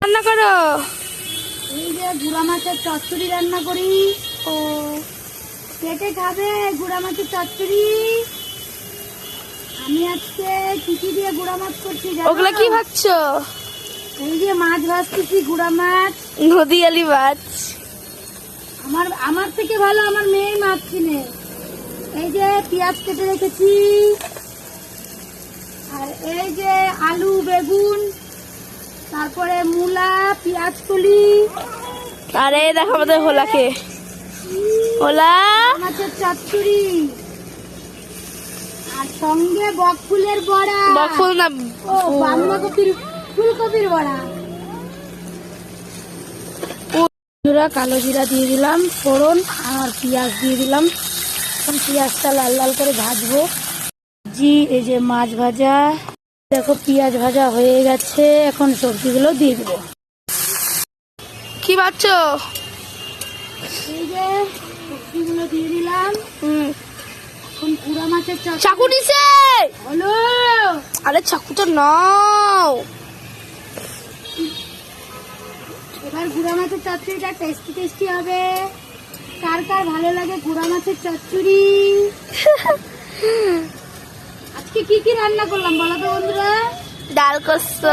রান্না করো? এই যে গুড়া মাছের চচ্চড়ি রান্না করি। ও কেটে খাবে গুড়া মাছের চচ্চড়ি। আমি আজকে কি দিয়ে গুড়া মাছ করছি জানো? ওগুলা কি ভাবছো? এই যে মাছ ভাজতেছি, গুড়া মাছ। নদীয়ালি মাছ। আমার থেকে ভালো আমার মেয়ে মাছ কিনে। এই যে পেঁয়াজ কেটে রেখেছি, আর এই যে আলু বেগুন, তারপরে মূলা, পেঁয়াজ কলি, আরে দেখো আমাদের হোলাকে। হোলা মাছের চচ্চড়ি, আর সঙ্গে বকফুলের বড়া। বকফুল না, ও বাঁধাকপির ফুলকপির বড়া। কালো জিরা দিয়ে দিলাম ফোড়ন, আর পেঁয়াজ দিয়ে দিলাম। এখন পেঁয়াজটা লাল লাল করে ভাজবো। এই যে মাছ ভাজা, দেখো পেঁয়াজ ভাজা হয়ে গেছে। এখন সবজিগুলো দিয়ে দেবো। কি ভাবছো? এই যে সবজিগুলো দিয়ে দিলাম। এখন গুড়া মাছের চাকু নিছে। হলো। আরে চাকুটা নাও। এবার গুড়া মাছের চচ্চড়িটা টেস্টি টেস্টি হবে। কার কার ভালো লাগে গুড়া মাছের চচ্চড়ি? আজকে কি কি রান্না করলাম বলো তো বন্ধুরা? ডাল করছো?